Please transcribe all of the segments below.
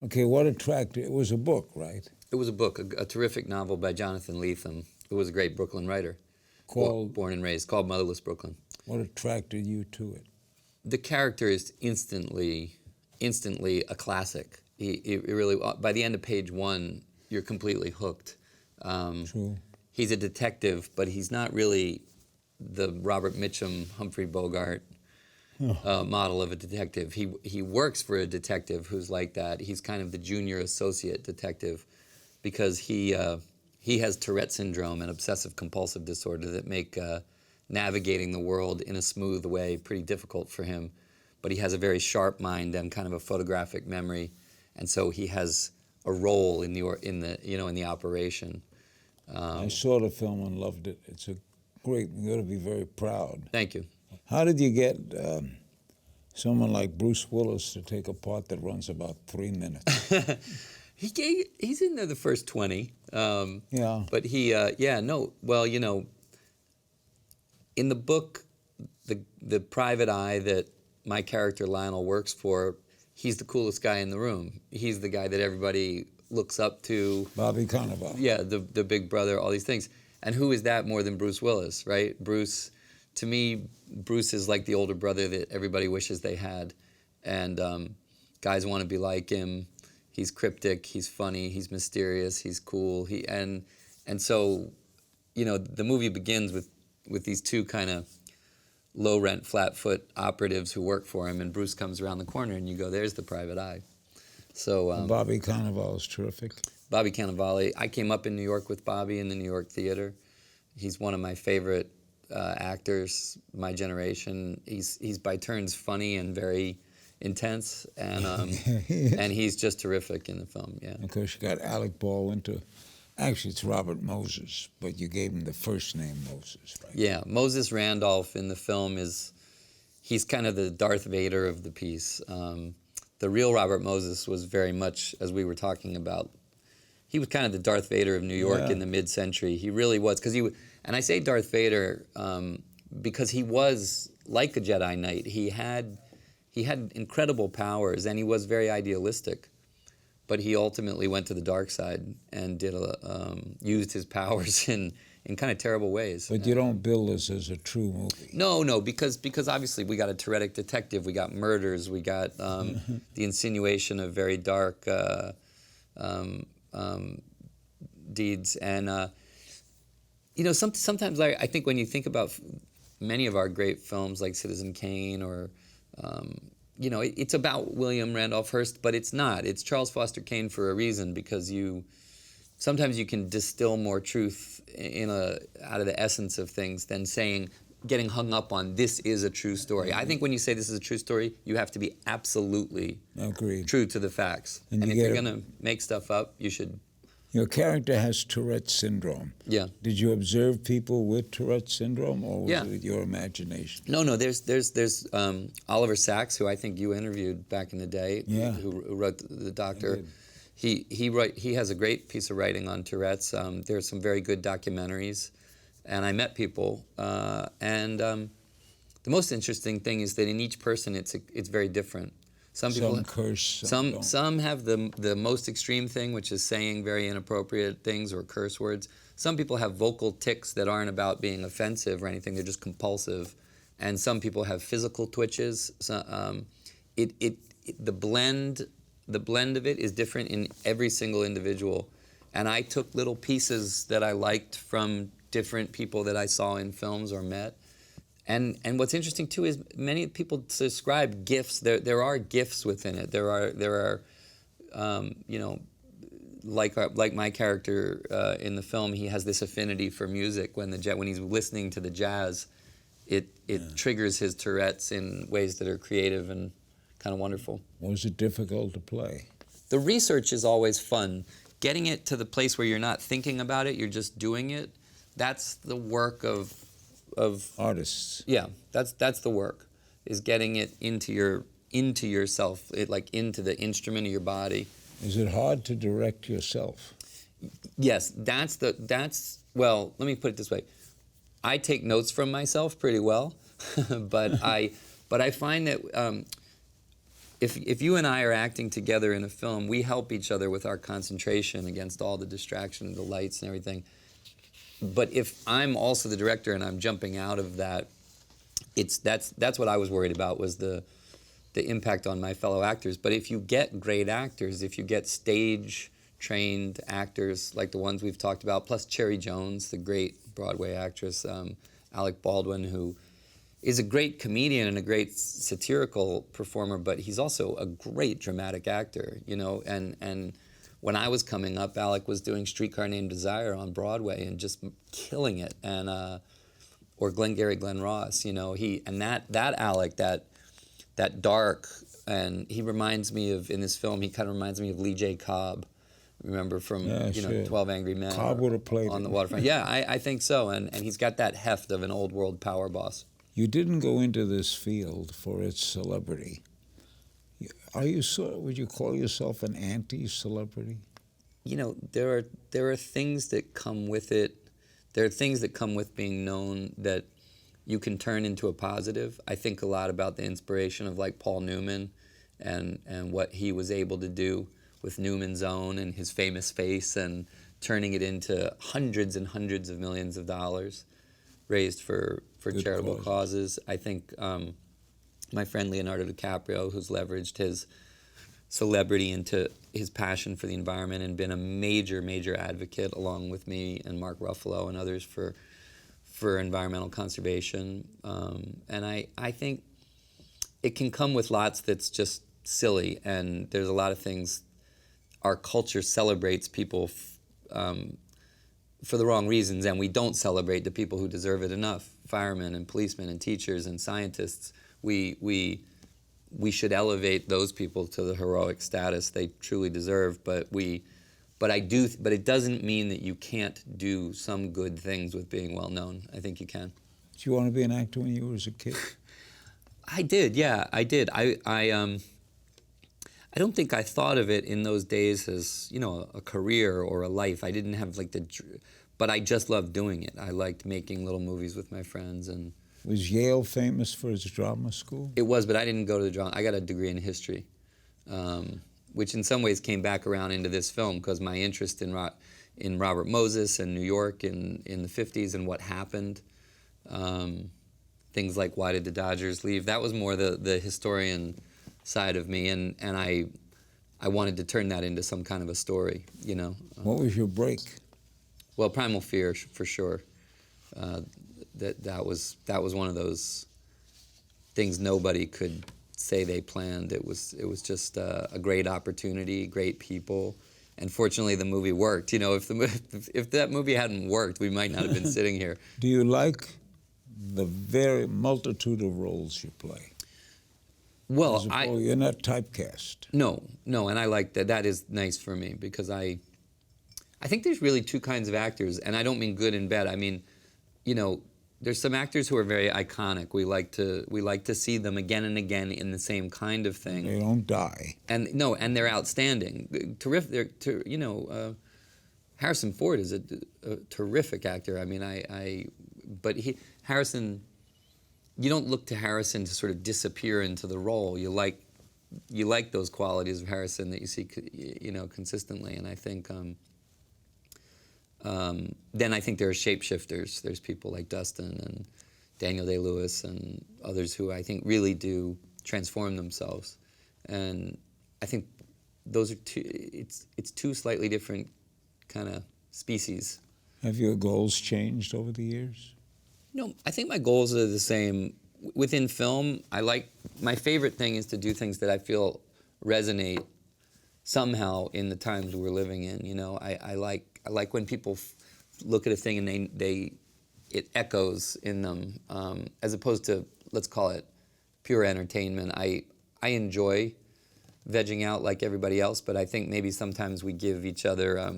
Okay, what attracted? It was a book, right? It was a book, a terrific novel by Jonathan Lethem, who was a great Brooklyn writer, Called. born and raised, called Motherless Brooklyn. What attracted you to it? The character is instantly a classic. He really, by the end of page one, you're completely hooked. True. He's a detective, but he's not really the Robert Mitchum, Humphrey Bogart model of a detective. He works for a detective who's like that. He's kind of the junior associate detective because he has Tourette Syndrome and obsessive compulsive disorder that make navigating the world in a smooth way pretty difficult for him. But he has a very sharp mind and kind of a photographic memory, and so he has a role in the operation. I saw the film and loved it. It's a great. You ought to be very proud. Thank you. How did you get someone like Bruce Willis to take a part that runs about 3 minutes? He's in there the first 20. Yeah. But in the book, the private eye that my character Lionel works for, he's the coolest guy in the room. He's the guy that everybody looks up to. Bobby Cannavale. Yeah, the big brother, all these things. And who is that more than Bruce Willis, right? Bruce, to me, Bruce is like the older brother that everybody wishes they had. And guys want to be like him. He's cryptic, he's funny, he's mysterious, he's cool. And so, the movie begins with these two kind of low-rent, flat-foot operatives who work for him, and Bruce comes around the corner, and you go, there's the private eye. So Bobby Cannavale is terrific. Bobby Cannavale. I came up in New York with Bobby in the New York theater. He's one of my favorite actors, my generation. He's by turns funny and very intense, and and he's just terrific in the film. Yeah. Of course, you got Alec Baldwin to. Actually, it's Robert Moses, but you gave him the first name Moses, right? Yeah, Moses Randolph in the film he's kind of the Darth Vader of the piece. The real Robert Moses was very much, as we were talking about, he was kind of the Darth Vader of New York in the mid-century. He really was, and I say Darth Vader because he was like a Jedi Knight. He had incredible powers, and he was very idealistic. But he ultimately went to the dark side and used his powers in kind of terrible ways. But you don't bill this as a true movie. No, because obviously we got a Tourettic detective, we got murders, we got the insinuation of very dark deeds, and sometimes I think when you think about many of our great films like Citizen Kane or it's about William Randolph Hearst, but it's not. It's Charles Foster Kane for a reason, because sometimes you can distill more truth out of the essence of things than getting hung up on this is a true story. I think when you say this is a true story, you have to be absolutely true to the facts. And if you're going to make stuff up, you should. Your character has Tourette Syndrome. Yeah. Did you observe people with Tourette Syndrome, or was it your imagination? No. There's Oliver Sacks, who I think you interviewed back in the day. Yeah. Who wrote The Doctor. He has a great piece of writing on Tourette's. There are some very good documentaries, and I met people. And the most interesting thing is that in each person, it's very different. Some people curse. Some have the most extreme thing, which is saying very inappropriate things or curse words. Some people have vocal tics that aren't about being offensive or anything; they're just compulsive. And some people have physical twitches. So, the blend of it is different in every single individual. And I took little pieces that I liked from different people that I saw in films or met. And what's interesting too is many people describe gifts. There are gifts within it. There are like my character in the film, he has this affinity for music. When he's listening to the jazz, it triggers his Tourette's in ways that are creative and kind of wonderful. Was it difficult to play? The research is always fun. Getting it to the place where you're not thinking about it, you're just doing it. That's the work of artists. Yeah, that's the work, is getting it into yourself, into the instrument of your body. Is it hard to direct yourself? Yes, well, let me put it this way. I take notes from myself pretty well, but I find that if you and I are acting together in a film, we help each other with our concentration against all the distraction, the lights and everything. But if I'm also the director and I'm jumping out of that, that's what I was worried about, was the impact on my fellow actors. But if you get great actors, if you get stage-trained actors like the ones we've talked about, plus Cherry Jones, the great Broadway actress, Alec Baldwin, who is a great comedian and a great satirical performer, but he's also a great dramatic actor, you know. And when I was coming up, Alec was doing Streetcar Named Desire on Broadway and just killing it, and or Glengarry Glen Ross, you know. That Alec, that dark, and he reminds me of, in this film, he kind of reminds me of Lee J. Cobb. Remember from you know, 12 Angry Men? Cobb would have played on the waterfront. Yeah, I think so, and he's got that heft of an old world power boss. You didn't go into this field for its celebrity. Are you would you call yourself an anti-celebrity? You know, there are things that come with it. There are things that come with being known that you can turn into a positive. I think a lot about the inspiration of like Paul Newman and what he was able to do with Newman's Own and his famous face, and turning it into hundreds and hundreds of millions of dollars raised for Good charitable causes. I think my friend Leonardo DiCaprio, who's leveraged his celebrity into his passion for the environment and been a major, major advocate, along with me and Mark Ruffalo and others, for environmental conservation. And I think it can come with lots that's just silly, and there's a lot of things. Our culture celebrates people for the wrong reasons, and we don't celebrate the people who deserve it enough. Firemen and policemen and teachers and scientists. We should elevate those people to the heroic status they truly deserve. But it doesn't mean that you can't do some good things with being well known. I think you can. Did you want to be an actor when you were a kid? I did. Yeah, I did. I don't think I thought of it in those days as, you know, a career or a life. I didn't have like but I just loved doing it. I liked making little movies with my friends. And was Yale famous for its drama school? It was, but I didn't go to the drama. I got a degree in history, which in some ways came back around into this film, because my interest in Robert Moses and New York in the 50s and what happened, things like why did the Dodgers leave, that was more the historian side of me, and I wanted to turn that into some kind of a story, you know. What was your break? Well, Primal Fear, for sure. That was one of those things nobody could say they planned. It was just a great opportunity, great people, and fortunately the movie worked. You know, if that movie hadn't worked, we might not have been sitting here. Do you like the very multitude of roles you play? Well, you're not typecast. No, and I like that. That is nice for me, because I think there's really two kinds of actors, and I don't mean good and bad. I mean, you know, there's some actors who are very iconic. We like to see them again and again in the same kind of thing. They don't die. And they're outstanding, terrific. Harrison Ford is a terrific actor. I mean, but Harrison. You don't look to Harrison to sort of disappear into the role. You like those qualities of Harrison that you see, you know, consistently. And I think then I think there are shapeshifters. There's people like Dustin and Daniel Day-Lewis and others who I think really do transform themselves. And I think those are it's two slightly different kind of species. Have your goals changed over the years? No, I think my goals are the same. Within film, my favorite thing is to do things that I feel resonate somehow in the times we're living in. You know, I like when people look at a thing and it echoes in them, as opposed to, let's call it, pure entertainment. I enjoy vegging out like everybody else, but I think maybe sometimes we give each other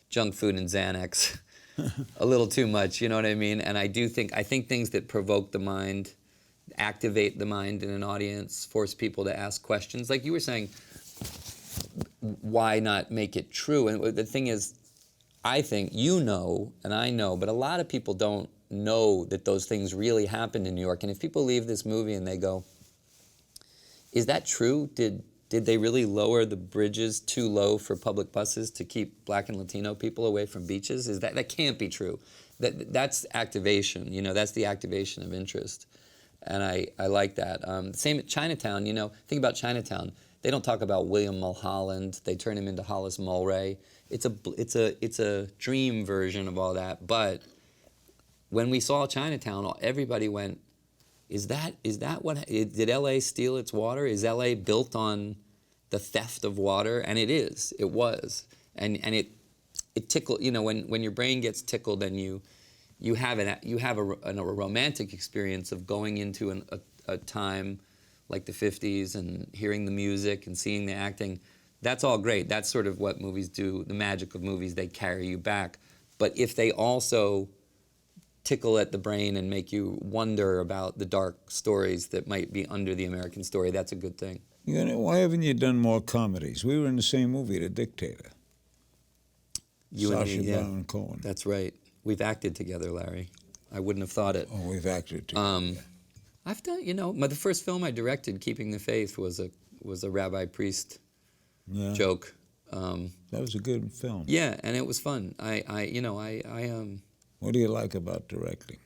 junk food and Xanax a little too much, you know what I mean? And I think things that provoke the mind, activate the mind in an audience, force people to ask questions. Like you were saying, why not make it true? And the thing is, I think you know, and I know, but a lot of people don't know that those things really happened in New York. And if people leave this movie and they go, Is that true? Did they really lower the bridges too low for public buses to keep Black and Latino people away from beaches? That can't be true. That's activation. That's the activation of interest, and I like that. Same at Chinatown. Think about Chinatown. They don't talk about William Mulholland. They turn him into Hollis Mulwray. It's a dream version of all that. But when we saw Chinatown, everybody went, Is that what, did LA steal its water? Is LA built on the theft of water? And it was. And it tickled, when your brain gets tickled and you have a romantic experience of going into a time like the 50s and hearing the music and seeing the acting. That's all great. That's sort of what movies do, the magic of movies, they carry you back. But if they also tickle at the brain and make you wonder about the dark stories that might be under the American story, that's a good thing. Why haven't you done more comedies? We were in the same movie, The Dictator. Sacha Baron Cohen. That's right. We've acted together, Larry. I wouldn't have thought it. Oh, we've acted together. I've done, the first film I directed, Keeping the Faith, was a rabbi priest joke. That was a good film. Yeah, and it was fun. What do you like about directing?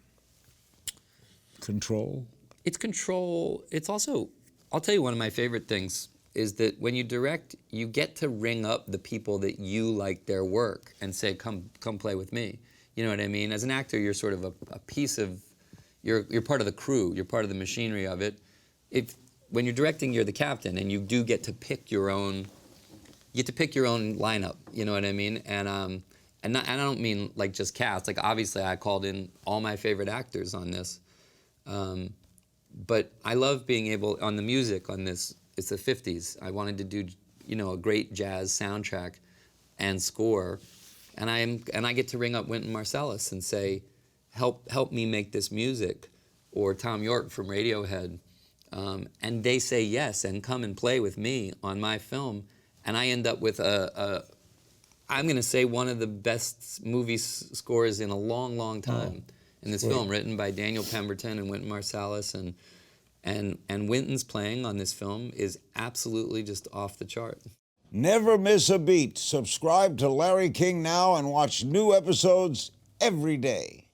Control? It's control. It's also, I'll tell you, one of my favorite things is that when you direct, you get to ring up the people that you like their work and say, come play with me. You know what I mean? As an actor, you're sort of a piece of, you're part of the crew, you're part of the machinery of it. When you're directing, you're the captain, and you do get to pick your own, lineup, you know what I mean? And I don't mean like just cast. Like obviously I called in all my favorite actors on this. But I love being able, on the music on this, it's the 50s. I wanted to do, a great jazz soundtrack and score. And I get to ring up Wynton Marsalis and say, help me make this music, or Tom York from Radiohead. And they say yes and come and play with me on my film. And I end up with I'm going to say one of the best movie scores in a long, long time in this film, written by Daniel Pemberton and Wynton Marsalis. And Wynton's playing on this film is absolutely just off the chart. Never miss a beat. Subscribe to Larry King now and watch new episodes every day.